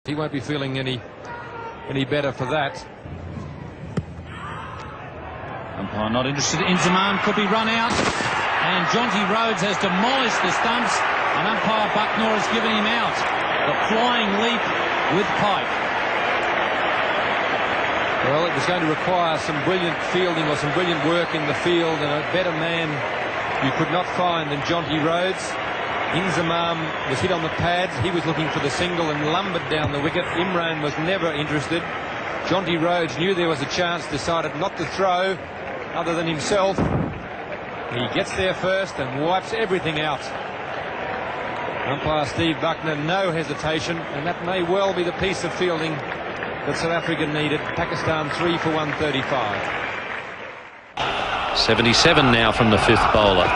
He won't be feeling any better for that. Umpire not interested. Inzamam could be run out, and Jonty Rhodes has demolished the stumps, and umpire Bucknor has given him out. The flying leap with Pike. Well, it was going to require some brilliant fielding or some brilliant work in the field, and a better man you could not find than Jonty Rhodes. Inzamam was hit on the pads. He was looking for the single and lumbered down the wicket. Imran was never interested. Jonty Rhodes knew there was a chance, decided not to throw other than himself. He gets there first and wipes everything out. Umpire Steve Bucknor, no hesitation, and that may well be the piece of fielding that South Africa needed. Pakistan 3 for 135. 77 now from the fifth bowler.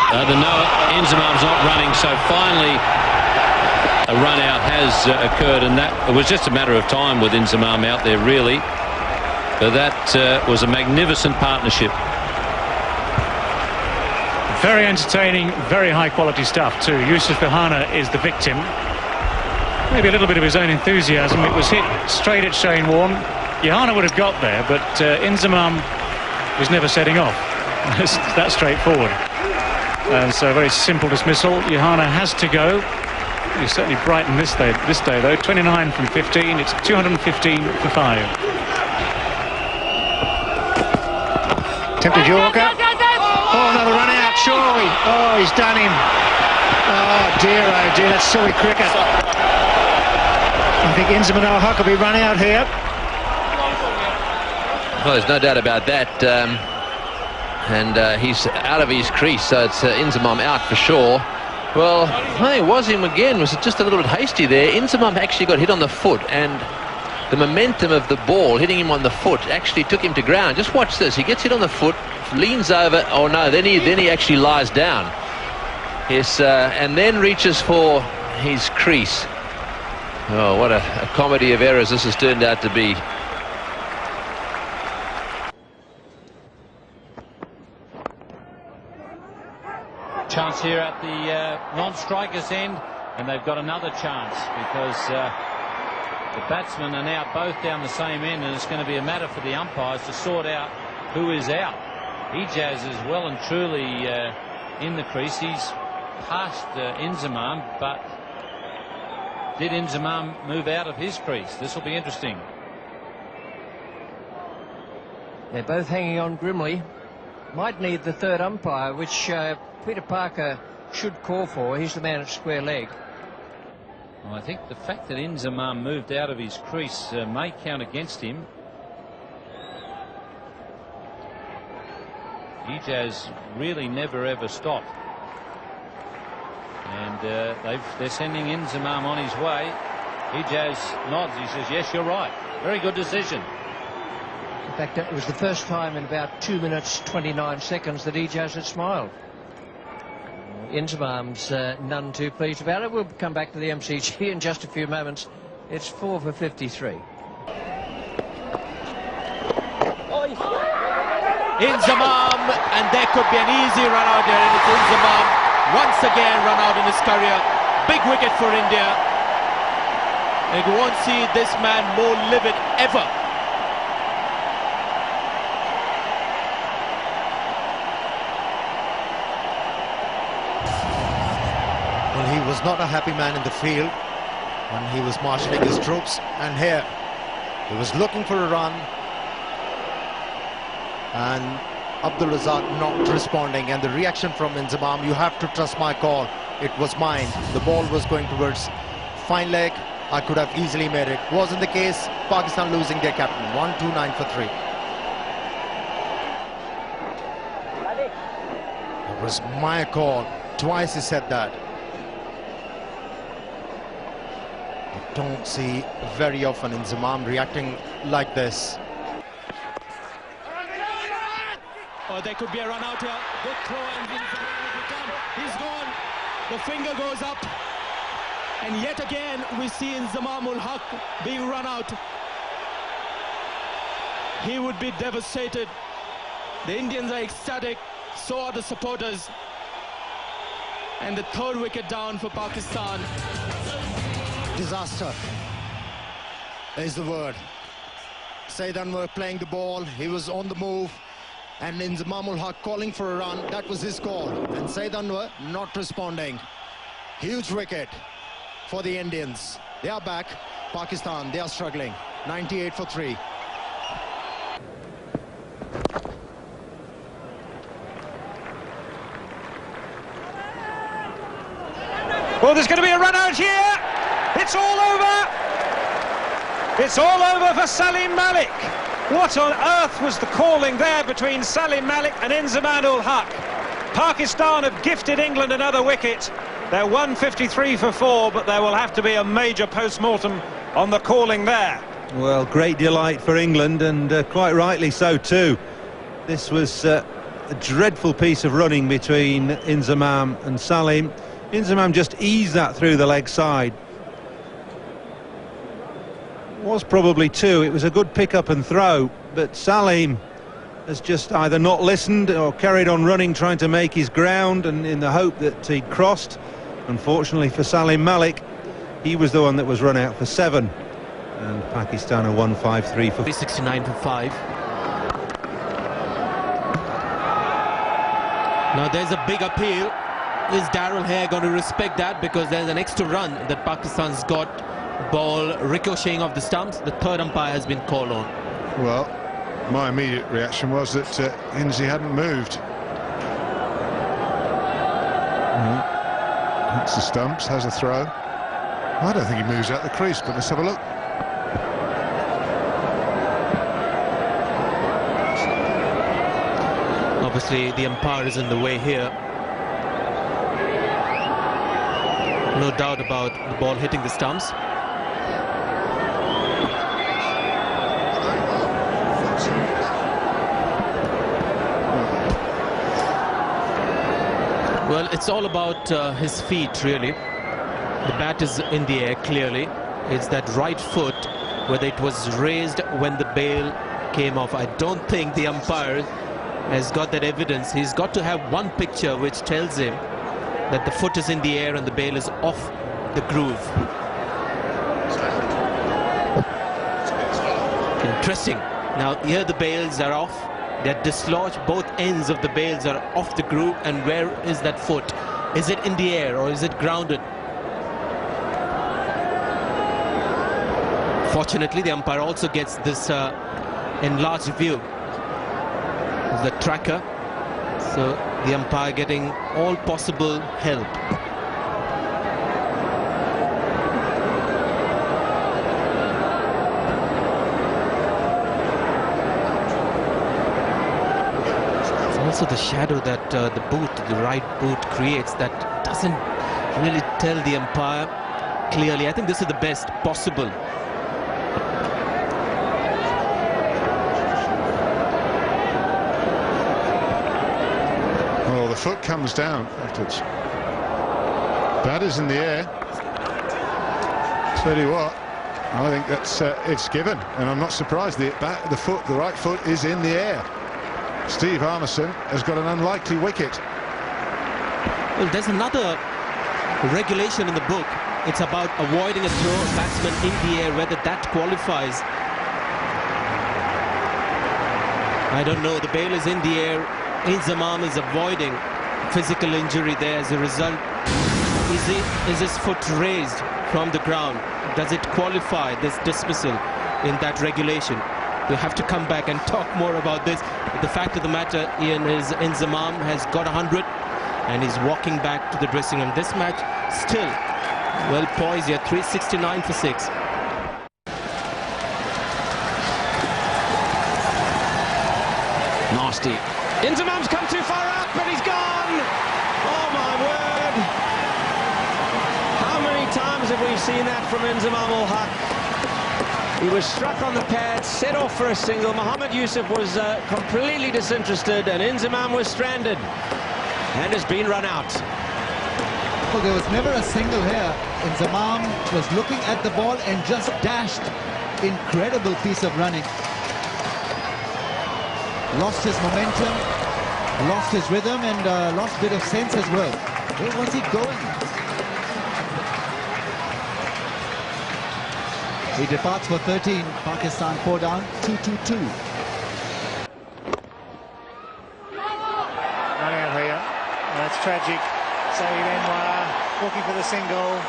And Inzamam's not running, so finally a run out has occurred, and that it was just a matter of time with Inzamam out there, really. But that was a magnificent partnership. Very entertaining, very high quality stuff too. Yusuf Ihana is the victim. Maybe a little bit of his own enthusiasm. It was hit straight at Shane Warne. Ihana would have got there, but Inzamam was never setting off. It's that straightforward. And so a very simple dismissal. Ihana has to go. He's certainly brightened this day though. 29 from 15. It's 215 for 5. Tempted Yorker. Oh, another run out, surely. Oh, he's done him. Oh dear, that's silly cricket. I think Inzamam al-Haq will be run out here. Well, there's no doubt about that. And he's out of his crease, so it's Inzamam out for sure. Well, I think it was him again. Was just a little bit hasty there. Inzamam actually got hit on the foot, and the momentum of the ball hitting him on the foot actually took him to ground. Just watch this. He gets hit on the foot, leans over. Oh no, then he actually lies down. Yes, and then reaches for his crease. Oh, what a comedy of errors this has turned out to be. Chance here at the non-strikers end, and they've got another chance because the batsmen are now both down the same end, and it's going to be a matter for the umpires to sort out who is out. Ijaz is well and truly in the crease. He's past Inzamam, but did Inzamam move out of his crease? This will be interesting. They're both hanging on grimly. Might need the third umpire, which Peter Parker should call for. He's the man at square leg. Well, I think the fact that Inzamam moved out of his crease may count against him. Ijaz really never ever stopped, and they're sending Inzamam on his way. Ijaz nods. He says, "Yes, you're right. Very good decision." In fact, it was the first time in about 2 minutes 29 seconds that Ijaz had smiled. Inzamam's none too pleased about it. We'll come back to the MCG in just a few moments. It's 4 for 53. Inzamam, and there could be an easy run out there, and it's Inzamam once again run out in his career. Big wicket for India, and you won't see this man more livid ever. Well, he was not a happy man in the field when he was marshalling his troops, and here he was looking for a run, and Abdul Razak not responding, and the reaction from Inzamam, "You have to trust my call. It was mine. The ball was going towards fine leg. I could have easily made it." Wasn't the case. Pakistan losing their captain. 129 for 3. It was my call. Twice he said that. I don't see very often Inzamam reacting like this. Oh, there could be a run out here. Good throw, and he's gone. The finger goes up, and yet again we see Inzamam al-Haq being run out. He would be devastated. The Indians are ecstatic, so are the supporters. And the third wicket down for Pakistan. Disaster is the word. Saeed Anwar playing the ball, he was on the move, and Inzamam ul Haq calling for a run. That was his call, and Saeed Anwar not responding. Huge wicket for the Indians. They are back. Pakistan, they are struggling. 98 for 3. Well, there's going to be a run out here. It's all over. It's all over for Salim Malik. What on earth was the calling there between Salim Malik and Inzamam ul Haq? Pakistan have gifted England another wicket. They're 153 for 4, but there will have to be a major post-mortem on the calling there. Well, great delight for England, and quite rightly so too. This was a dreadful piece of running between Inzamam and Salim. Inzamam just eased that through the leg side. Was probably 2. It was a good pick up and throw, but Salim has just either not listened or carried on running, trying to make his ground, and in the hope that he'd crossed. Unfortunately for Salim Malik, he was the one that was run out for 7, and Pakistan are 153 for 369 for 5. Now there's a big appeal. Is Darrell Hare going to respect that? Because there's an extra run that Pakistan's got. Ball ricocheting off the stumps. The third umpire has been called on. Well, my immediate reaction was that Inzi hadn't moved. Hits the stumps, has a throw. I don't think he moves out the crease, but let's have a look. Obviously, the umpire is in the way here. No doubt about the ball hitting the stumps. Well, it's all about his feet, really. The bat is in the air, clearly. It's that right foot, whether it was raised when the bail came off. I don't think the umpire has got that evidence. He's got to have one picture which tells him that the foot is in the air and the bail is off the groove. Interesting. Now here the bails are off. They're dislodged. Both ends of the bails are off the groove. And where is that foot? Is it in the air or is it grounded? Fortunately, the umpire also gets this enlarged view of the tracker. So the umpire getting all possible help. Also the shadow that the right boot creates, that doesn't really tell the umpire clearly. I think this is the best possible. Well, the foot comes down. Bat is in the air. Tell you what, I think that's it's given, and I'm not surprised. The right foot is in the air. Steve Armisen has got an unlikely wicket. Well, there's another regulation in the book. It's about avoiding a throw of batsman in the air, whether that qualifies. I don't know. The bail is in the air. Inzamam is avoiding physical injury there as a result. Is his foot raised from the ground? Does it qualify this dismissal in that regulation? We'll have to come back and talk more about this. But the fact of the matter, Ian, is Inzamam has got 100 and he's walking back to the dressing room. This match still well poised here, 369 for 6. Nasty. Inzamam's come too far up, but he's gone. Oh my word. How many times have we seen that from Inzamam ul Haq? He was struck on the pad, set off for a single. Mohammed Yusuf was completely disinterested, and Inzamam was stranded and has been run out. Well, there was never a single here. Inzamam was looking at the ball and just dashed. Incredible piece of running. Lost his momentum, lost his rhythm, and lost a bit of sense as well. Where was he going? He departs for 13. Pakistan 4 down, 2-2-2. Run out here. That's tragic. Saeed Anwar looking for the single.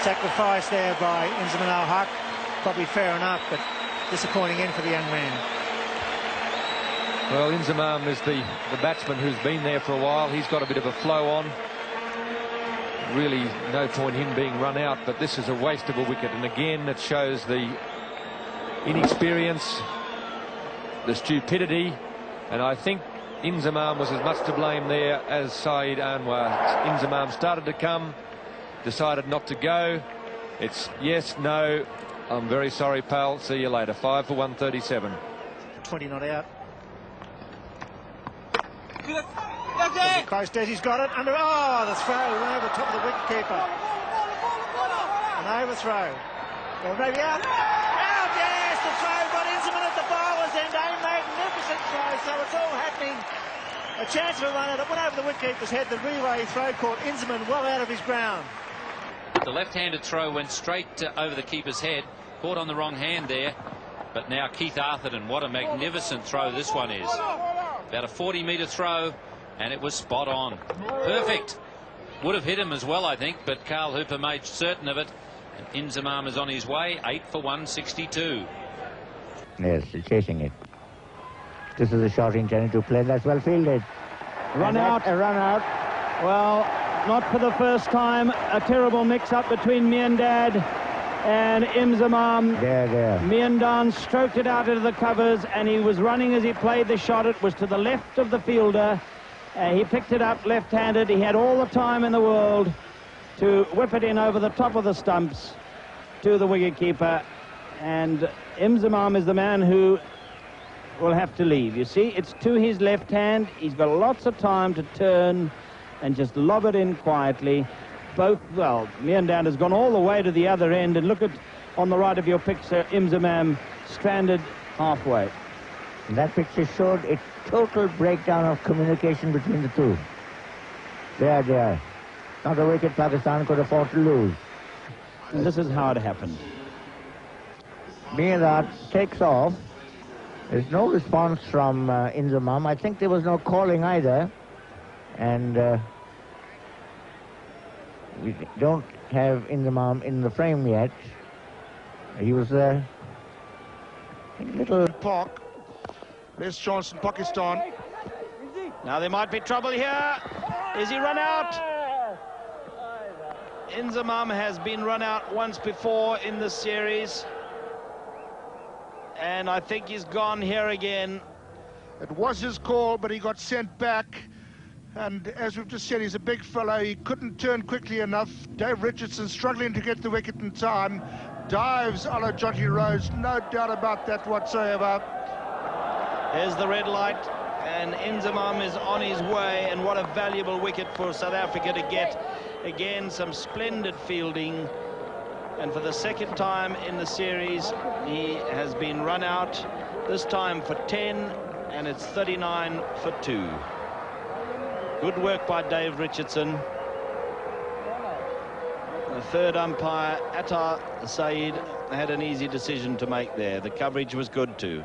Sacrifice there by Inzamam al-Haq. Probably fair enough, but disappointing end for the young man. Well, Inzamam is the batsman who's been there for a while. He's got a bit of a flow on. Really no point him being run out, but this is a waste of a wicket, and again it shows the inexperience, the stupidity, and I think Inzamam was as much to blame there as Saeed Anwar. Inzamam started to come, decided not to go. It's yes, no, I'm very sorry, pal, see you later. 5 for 137. 20 not out. Close, Desi's got it under. Oh, the throw went over the top of the wicketkeeper. An overthrow. Well, maybe out. Out, yes, the throw got Inzamam at the bowler's end. A magnificent throw, so it's all happening. A chance for a run out. It went over the wicketkeeper's head. The relay throw caught Inzamam well out of his ground. The left-handed throw went straight over the keeper's head. Caught on the wrong hand there. But now Keith Arthurton, what a magnificent throw this one is. About a 40-metre throw, and it was spot on. Perfect. Would have hit him as well, I think, but Carl Hooper made certain of it. And Inzamam is on his way, 8 for 162. Yes, chasing it. This is a shot intended to play. That's well fielded. Run out. A run out. Well, not for the first time. A terrible mix-up between Miandad and Inzamam. There. Miandan stroked it out into the covers, and he was running as he played the shot. It was to the left of the fielder. He picked it up left-handed. He had all the time in the world to whip it in over the top of the stumps to the wicketkeeper. And Inzamam is the man who will have to leave. You see, it's to his left hand. He's got lots of time to turn and just lob it in quietly. Well, Miandan has gone all the way to the other end, and look at on the right of your picture, Inzamam stranded halfway. That picture showed a total breakdown of communication between the two. There. Not a wicket Pakistan could afford to lose. And this is how it happened. Miandad takes off. There's no response from Inzamam. I think there was no calling either. And we don't have Inzamam in the frame yet. He was a little... Park. There's chance in Pakistan. Now there might be trouble here. Is he run out? Inzamam has been run out once before in this series. And I think he's gone here again. It was his call, but he got sent back. And as we've just said, he's a big fellow. He couldn't turn quickly enough. Dave Richardson struggling to get the wicket in time. Dives a la Jonty Rhodes, no doubt about that whatsoever. There's the red light, and Inzamam is on his way, and what a valuable wicket for South Africa to get. Again, some splendid fielding, and for the second time in the series, he has been run out, this time for 10, and it's 39 for 2. Good work by Dave Richardson. The third umpire, Attar Saeed, had an easy decision to make there. The coverage was good too.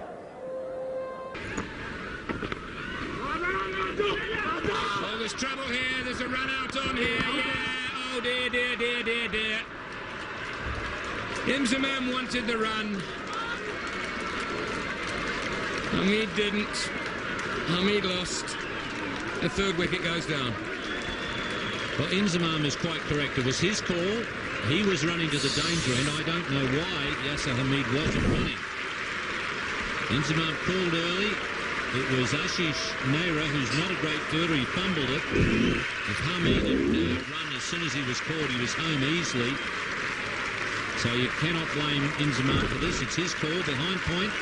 Oh, there's trouble here. There's a run out on here. Yeah. Oh, dear. Inzamam wanted the run. Hamid didn't. Hamid lost. The third wicket goes down. Well, Inzamam is quite correct. It was his call. He was running to the danger end. I don't know why Yasser Hamid wasn't running. Inzamam called early. It was Ashish Nehra, who's not a great fielder. He fumbled it. If Hamid had run as soon as he was called, he was home easily. So you cannot blame Inzamam for this. It's his call behind point.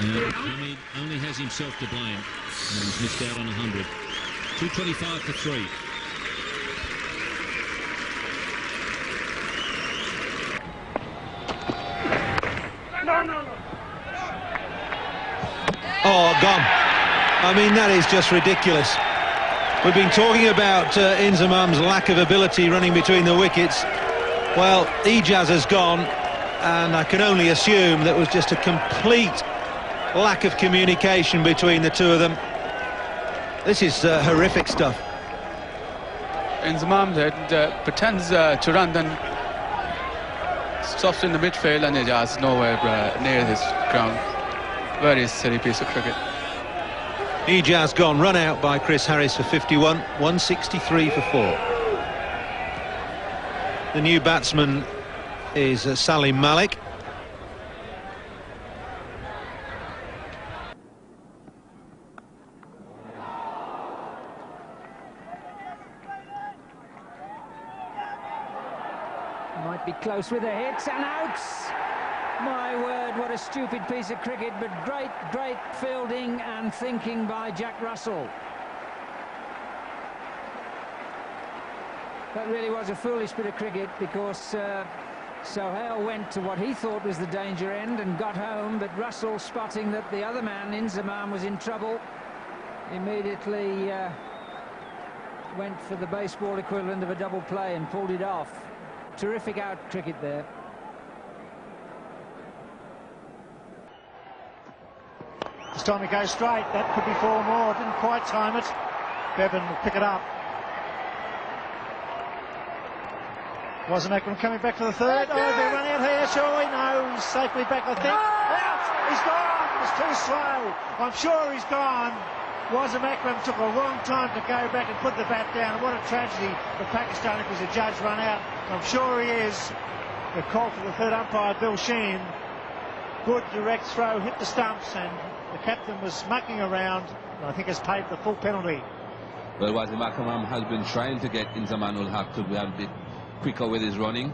Hamid only has himself to blame. And he's missed out on 100. 225 for 3. Oh, gone. I mean, that is just ridiculous. We've been talking about Inzamam's lack of ability running between the wickets. Well, Ijaz has gone, and I can only assume that was just a complete lack of communication between the two of them. This is horrific stuff. Inzamam pretends to run, then stops in the midfield, and Ijaz nowhere near his ground. Very silly piece of cricket. Ijaz gone, run out by Chris Harris for 51, 163 for 4. The new batsman is Salim Malik. Might be close with the hits and outs. My word, what a stupid piece of cricket, but great fielding and thinking by Jack Russell. That really was a foolish bit of cricket, because Sohail went to what he thought was the danger end and got home, but Russell, spotting that the other man, Inzamam, was in trouble, immediately went for the baseball equivalent of a double play and pulled it off. Terrific out cricket there. This time he goes straight. That could be 4 more. Didn't quite time it. Bevan will pick it up. Wasn't Akram coming back for the third? Oh, they run out here, surely? No, he's safely back, I think. Out! He's gone! It's too slow. I'm sure he's gone. Wasm Akram took a long time to go back and put the bat down. What a tragedy for Pakistan if he's a judge run out. I'm sure he is. The call for the third umpire, Bill Sheen. Good direct throw, hit the stumps, and the captain was mucking around, and I think has paid the full penalty. Well, Wasim Akram has been trying to get Inzamam will have to be a bit quicker with his running,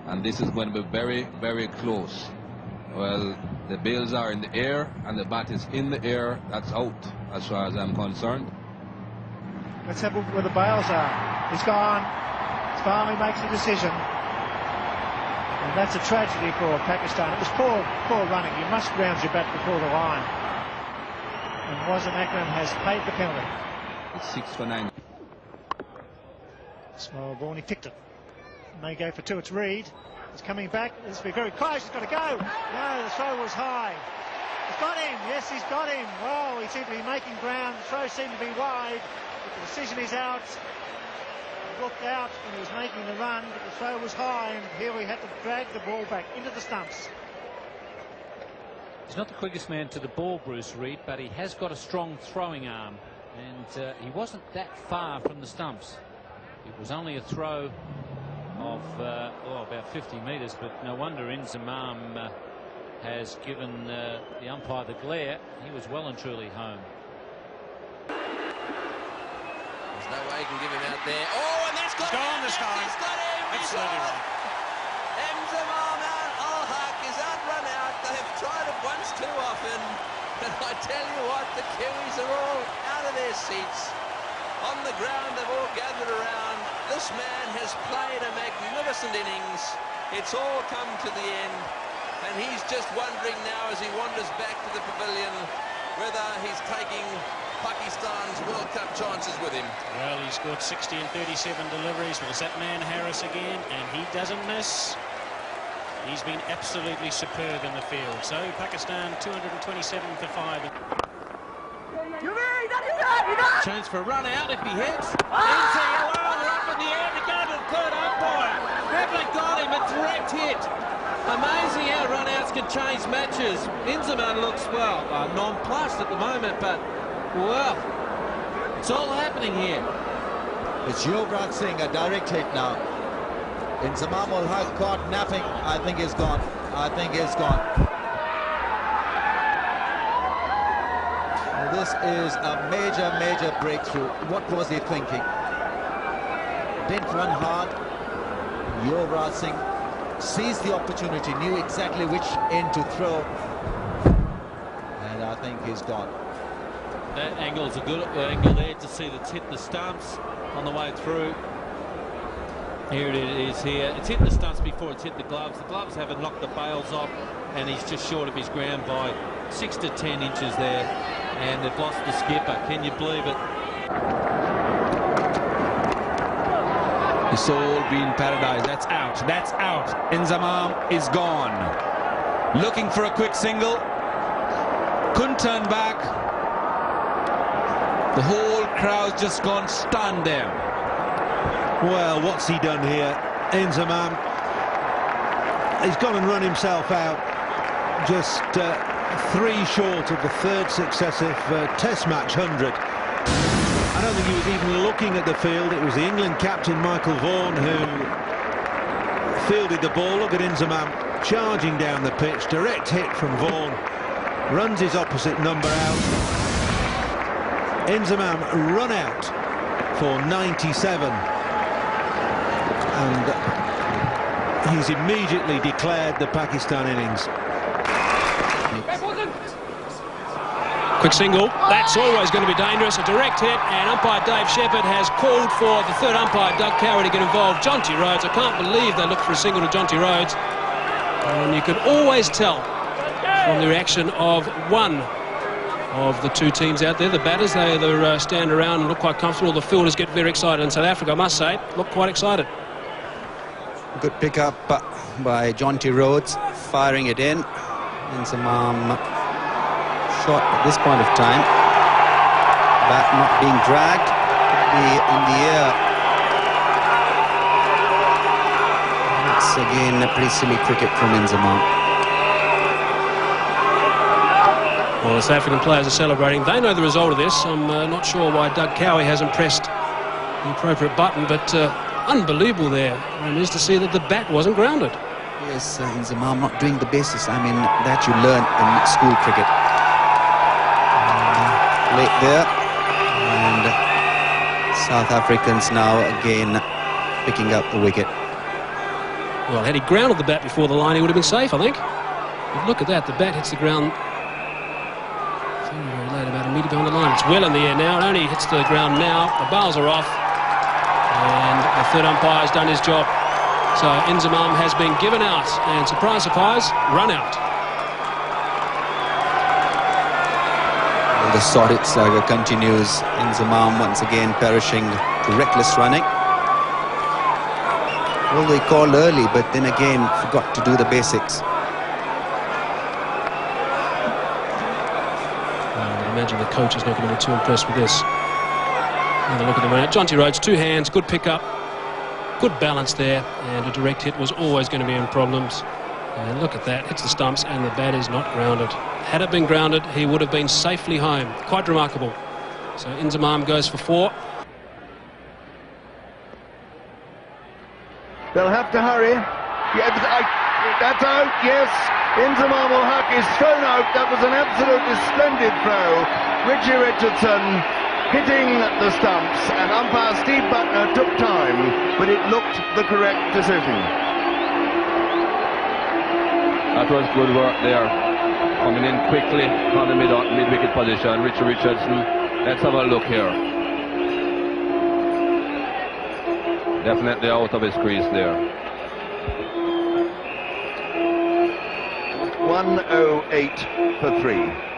and this is going to be very close. Well, the bails are in the air and the bat is in the air. That's out as far as I'm concerned. Let's have a look where the bails are. He's gone. Finally makes a decision, and that's a tragedy for Pakistan. It was poor running. You must ground your bat before the line, and Wasim Akram has paid the penalty. It's 6 for 9. Small ball, and he picked it. May go for 2. It's Reed. He's coming back. This will be very close. He's got to go. No, the throw was high. He's got him. Yes, he's got him. Well, he seemed to be making ground. The throw seemed to be wide, but the decision is out. He looked out when he was making the run, but the throw was high, and here we had to drag the ball back into the stumps. He's not the quickest man to the ball, Bruce Reed, but he has got a strong throwing arm, and he wasn't that far from the stumps. It was only a throw of about 50 metres, but no wonder Inzamam has given the umpire the glare. He was well and truly home. There's no way he can give him out there. Oh, and that's got him! This time. He's got him! Absolutely right. Inzamam out. Al-Haq is run out. They've tried it once too often. And I tell you what, the Kiwis are all out of their seats. On the ground, they've all gathered around. This man has played a magnificent innings. It's all come to the end, and he's just wondering now as he wanders back to the pavilion whether he's taking Pakistan's World Cup chances with him. Well, he's scored 60 and 37 deliveries. Was that man Harris again? And he doesn't miss. He's been absolutely superb in the field. So Pakistan 227 for 5. Chance for a run out if he hits. Well, they're up in the air to go to the third umpire. Bevan got him, a direct hit. Amazing how run-outs can change matches. Inzamam looks, well, nonplussed at the moment, but, well, it's all happening here. It's Yuvraj Singh, a direct hit now. Inzamam will have caught napping. I think he's gone. I think he's gone. This is a major breakthrough. What was he thinking? Didn't run hard. Yuvraj Singh seized the opportunity, knew exactly which end to throw, and I think he's gone. That angle's a good angle there to see that's hit the stumps on the way through. Here it is here. It's hit the stumps before it's hit the gloves. The gloves haven't knocked the bails off, and he's just short of his ground by 6 to 10 inches there. And they've lost the skipper. Can you believe it? It's all been paradise. That's out. That's out. Inzamam is gone. Looking for a quick single. Couldn't turn back. The whole crowd's just gone stunned there. Well, what's he done here? Inzamam. He's gone and run himself out. Just 3 short of the 3rd successive Test match 100. I don't think he was even looking at the field. It was the England captain Michael Vaughan who fielded the ball. Look at Inzamam charging down the pitch. Direct hit from Vaughan. Runs his opposite number out. Inzamam run out for 97. And he's immediately declared the Pakistan innings. Quick single, that's always going to be dangerous, a direct hit, and umpire Dave Shepherd has called for the 3rd umpire, Doug Cowie, to get involved. Jonty Rhodes, I can't believe they looked for a single to Jonty Rhodes. And you can always tell from the reaction of one of the 2 teams out there, the batters, they either stand around and look quite comfortable, the fielders get very excited, and South Africa, I must say, look quite excited. Good pick-up by Jonty Rhodes, firing it in. Inzamam shot at this point of time. Bat not being dragged, be in the air. It's again a pretty silly cricket from Inzamam. Well, the South African players are celebrating. They know the result of this. I'm not sure why Doug Cowie hasn't pressed the appropriate button, but unbelievable there. And it is to see that the bat wasn't grounded. Yes, Inzamam not doing the basis. I mean, that you learn in school cricket. Late there, and South Africans now again picking up the wicket. Well, had he grounded the bat before the line, he would have been safe, I think. But look at that, the bat hits the ground very late, about a metre behind the line. It's well in the air now, it only hits the ground now. The bails are off, and the 3rd umpire has done his job. So Inzamam has been given out, and surprise, surprise, run out. The sorted saga continues. Inzamam once again perishing to reckless running. Well, they called early, but then again forgot to do the basics. I imagine the coach is not going to be too impressed with this. Another look at the run out. Jonty Rhodes, 2 hands, good pick-up, good balance there, and a direct hit was always going to be in problems. And look at that, hits the stumps and the bat is not grounded. Had it been grounded, he would have been safely home. Quite remarkable. So Inzamam goes for 4. They'll have to hurry. Yeah, that's out, yes. Inzamam ul Haq is thrown out. That was an absolutely splendid throw. Richie Richardson hitting the stumps, and umpire Steve Butner took time, but it looked the correct decision. That was good work there. Coming in quickly on the mid-wicket position. Richie Richardson. Let's have a look here. Definitely out of his crease there. 108 for 3.